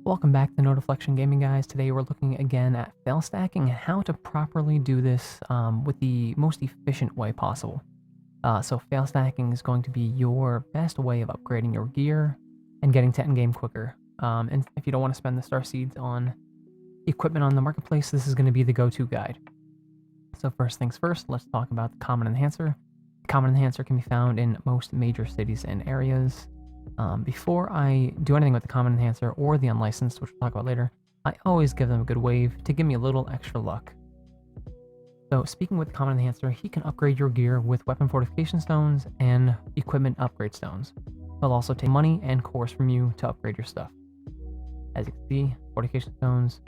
Welcome back to Notaflexion Gaming, guys. Today we're looking again at fail stacking and how to properly do this with the most efficient way possible. So fail stacking is going to be your best way of upgrading your gear and getting to endgame quicker. And if you don't want to spend the star seeds on equipment on the marketplace, this is going to be the go-to guide. So first things first, let's talk about the common enhancer. The common enhancer can be found in most major cities and areas. Before I do anything with the common enhancer or the unlicensed, which we'll talk about later, I always give them a good wave to give me a little extra luck. So speaking with the common enhancer, he can upgrade your gear with weapon fortification stones and equipment upgrade stones. He'll also take money and cores from you to upgrade your stuff. As you can see, fortification stones,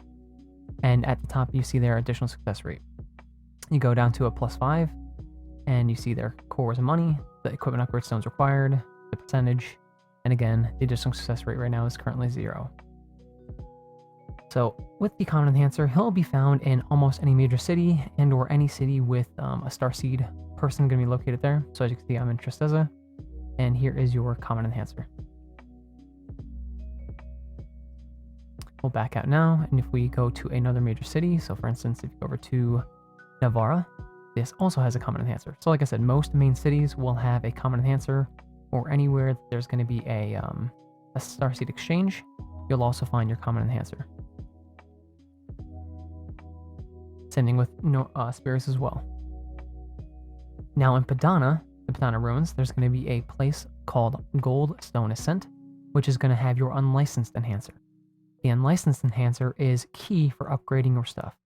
and at the top you see their additional success rate. You go down to a +5, and you see their cores and money, the equipment upgrade stones required, the percentage, and again, the additional success rate right now is currently 0. So with the common enhancer, he'll be found in almost any major city and or any city with a star seed person going to be located there. So as you can see, I'm in Tristeza, and here is your common enhancer. We'll back out now, and if we go to another major city, so for instance, if you go over to Navarra, this also has a common enhancer. So like I said, most main cities will have a common enhancer, or anywhere there's going to be a starseed exchange, you'll also find your common enhancer. Sending with spirits as well. Now in Padana, the Padana ruins, there's going to be a place called Gold Stone Ascent, which is going to have your unlicensed enhancer. The unlicensed enhancer is key for upgrading your stuff.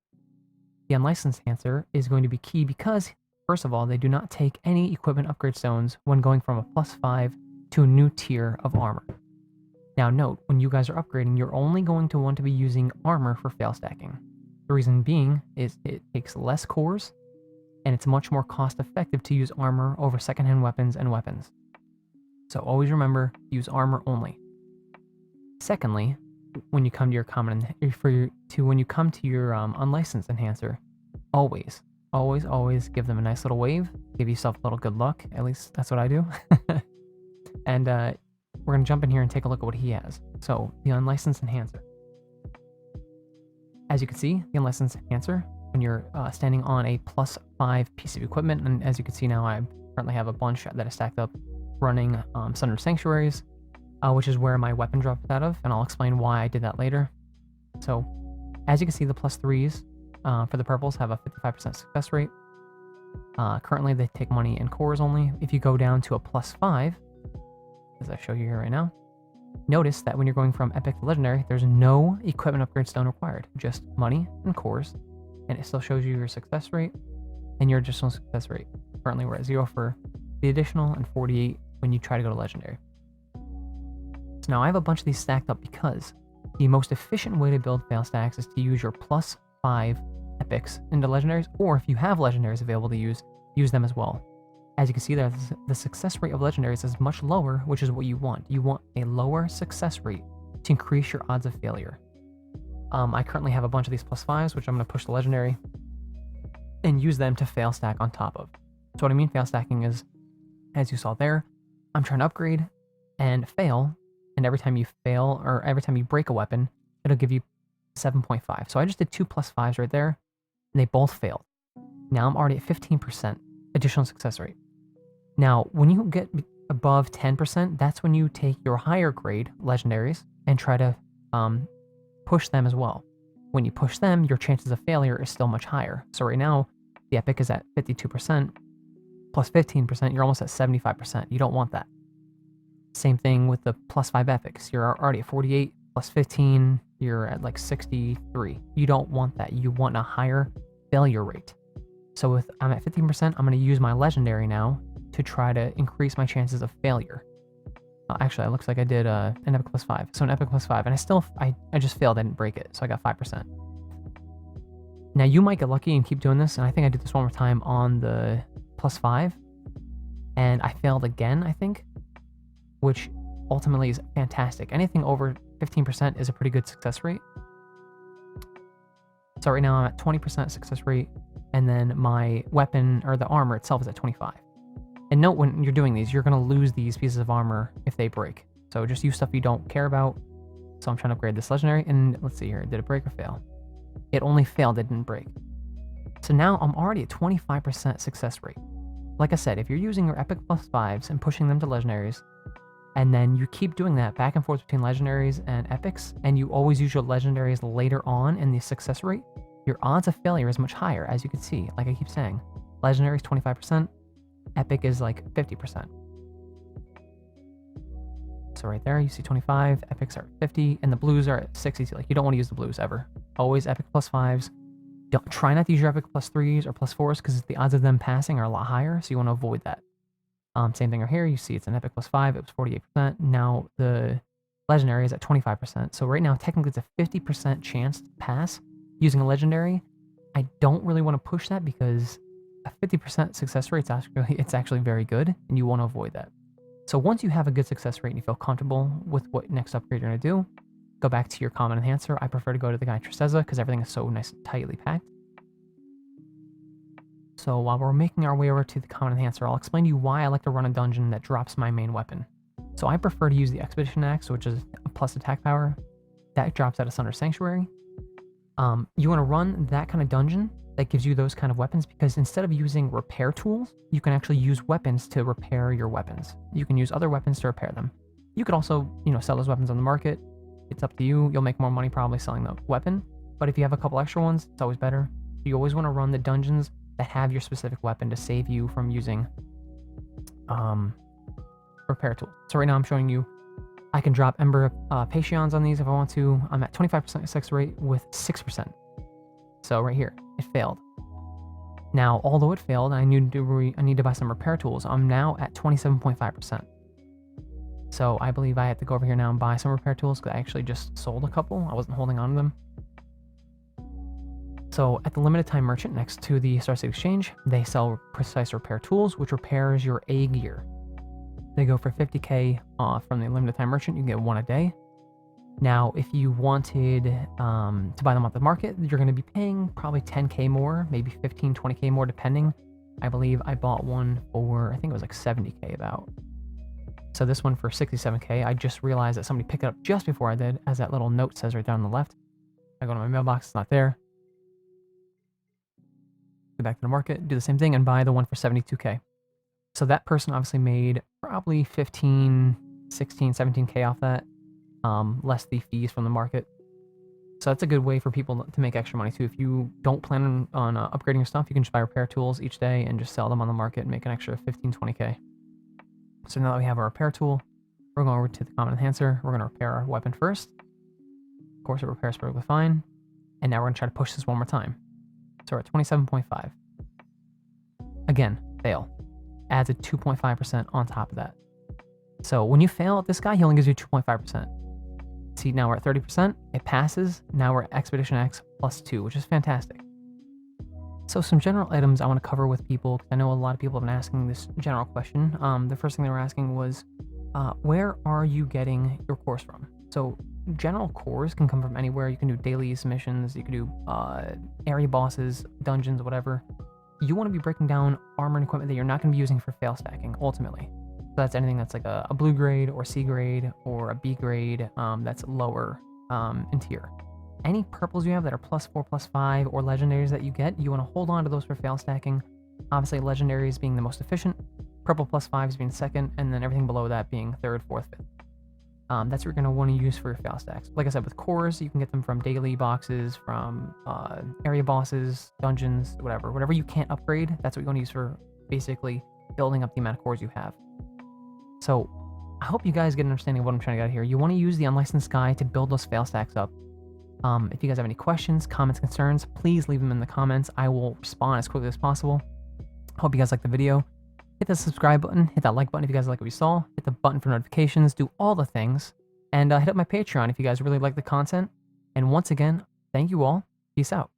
The unlicensed enhancer is going to be key because, first of all, they do not take any equipment upgrade stones when going from a +5 to a new tier of armor. Now note, when you guys are upgrading, you're only going to want to be using armor for fail stacking. The reason being is it takes less cores, and it's much more cost effective to use armor over secondhand weapons and weapons. So always remember, use armor only. Secondly, when you come to your unlicensed enhancer, always give them a nice little wave, give yourself a little good luck. At least that's what I do. And we're going to jump in here and take a look at what he has. So the unlicensed enhancer. As you can see, the unlicensed enhancer, when you're standing on a +5 piece of equipment, and as you can see now, I currently have a bunch that is stacked up running Sundered Sanctuaries, which is where my weapon dropped out of, and I'll explain why I did that later. So as you can see, the +3s for the purples have a 55% success rate. Currently, they take money and cores only. If you go down to a +5, as I show you here right now, notice that when you're going from epic to legendary, there's no equipment upgrade stone required, just money and cores, and it still shows you your success rate and your additional success rate. Currently, we're at 0 for the additional and 48 when you try to go to legendary. So now I have a bunch of these stacked up because the most efficient way to build fail stacks is to use your +5 epics into legendaries, or if you have legendaries available to use them as well. As you can see there, the success rate of legendaries is much lower, which is what you want. You want a lower success rate to increase your odds of failure. I currently have a bunch of these +5s, which I'm going to push to legendary and use them to fail stack on top of. So what I mean fail stacking is, as you saw there, I'm trying to upgrade and fail, and every time you fail, or every time you break a weapon, it'll give you 7.5. So I just did 2 +5s right there, and they both failed. Now I'm already at 15% additional success rate. Now, when you get above 10%, that's when you take your higher grade legendaries and try to push them as well. When you push them, your chances of failure is still much higher. So right now, the epic is at 52%, plus 15%, you're almost at 75%. You don't want that. Same thing with the +5 epics. You're already at 48, plus 15, you're at like 63. You don't want that. You want a higher failure rate. So I'm at 15%, I'm going to use my legendary now to try to increase my chances of failure. Actually, it looks like I did an epic +5. So an epic +5, and I just failed, I didn't break it, so I got 5%. Now you might get lucky and keep doing this, and I think I did this one more time on the +5, and I failed again, I think, which ultimately is fantastic. Anything over 15% is a pretty good success rate. So right now I'm at 20% success rate, and then my weapon, or the armor itself, is at 25. And note, when you're doing these, you're going to lose these pieces of armor if they break. So just use stuff you don't care about, So I'm trying to upgrade this legendary, and let's see here. Did it break or fail? It only failed, it didn't break. So now I'm already at 25% success rate. Like I said, if you're using your epic +5s and pushing them to legendaries, and then you keep doing that back and forth between legendaries and epics, and you always use your legendaries later on in the success rate, your odds of failure is much higher, as you can see. Like I keep saying, legendaries 25%, epic is like 50%. So right there, you see 25, epics are 50, and the blues are at 60. Like, you don't want to use the blues ever. Always epic +5s. Don't try not to use your epic +3s or +4s because the odds of them passing are a lot higher, so you want to avoid that. Same thing right here. You see it's an epic +5. It was 48%. Now the legendary is at 25%. So right now, technically, it's a 50% chance to pass using a legendary. I don't really want to push that because a 50% success rate it's actually very good, and you want to avoid that. So once you have a good success rate and you feel comfortable with what next upgrade you're going to do, go back to your common enhancer. I prefer to go to the guy Tristeza because everything is so nice and tightly packed. So while we're making our way over to the common enhancer, I'll explain to you why I like to run a dungeon that drops my main weapon. So I prefer to use the Expedition Axe, which is a plus attack power. That drops out of Sunder Sanctuary. You want to run that kind of dungeon that gives you those kind of weapons because instead of using repair tools, you can actually use weapons to repair your weapons. You can use other weapons to repair them. You could also, sell those weapons on the market. It's up to you. You'll make more money probably selling the weapon. But if you have a couple extra ones, it's always better. You always want to run the dungeons that have your specific weapon to save you from using repair tools. So right now I'm showing you I can drop Ember Pations on these if I want to. I'm at 25% success rate with 6%. So right here, it failed. Now, although it failed, I need to buy some repair tools. I'm now at 27.5%. So I believe I have to go over here now and buy some repair tools because I actually just sold a couple. I wasn't holding on to them. So at the limited time merchant next to the Star City Exchange, they sell precise repair tools, which repairs your A gear. They go for 50k from the limited time merchant. You can get one a day. Now, if you wanted to buy them off the market, you're going to be paying probably 10k more, maybe 15, 20k more, depending. I believe I bought one for, I think it was like 70k about. So this one for 67k. I just realized that somebody picked it up just before I did, as that little note says right down on the left. I go to my mailbox, it's not there. Go back to the market, do the same thing, and buy the one for 72k. So that person obviously made probably 15, 16, 17k off that, less the fees from the market. So that's a good way for people to make extra money too. If you don't plan on upgrading your stuff, you can just buy repair tools each day and just sell them on the market and make an extra 15, 20k. So now that we have our repair tool, we're going over to the common enhancer. We're going to repair our weapon first. Of course, it repairs perfectly fine. And now we're going to try to push this one more time. So we're at 27.5. Again, fail. Adds a 2.5% on top of that. So when you fail at this guy, he only gives you 2.5%. See, now we're at 30%. It passes. Now we're at Expedition X +2, which is fantastic. So some general items I want to cover with people, because I know a lot of people have been asking this general question. The first thing they were asking was, where are you getting your cores from? So general cores can come from anywhere. You can do daily missions. You can do area bosses, dungeons, whatever. You want to be breaking down armor and equipment that you're not going to be using for fail stacking, ultimately. So that's anything that's like a blue grade or C grade or a B grade that's lower in tier. Any purples you have that are +4, +5, or legendaries that you get, you want to hold on to those for fail stacking. Obviously, legendaries being the most efficient, purple +5s being second, and then everything below that being third, fourth, fifth. That's what you're going to want to use for your fail stacks. Like I said, with cores, you can get them from daily boxes, from area bosses, dungeons, whatever. Whatever you can't upgrade, that's what you want to use for basically building up the amount of cores you have. So I hope you guys get an understanding of what I'm trying to get here. You want to use the unlicensed guy to build those fail stacks up. If you guys have any questions, comments, concerns, please leave them in the comments. I will respond as quickly as possible. Hope you guys liked the video. Hit the subscribe button, hit that like button if you guys like what you saw, hit the button for notifications, do all the things, and hit up my Patreon if you guys really like the content. And once again, thank you all. Peace out.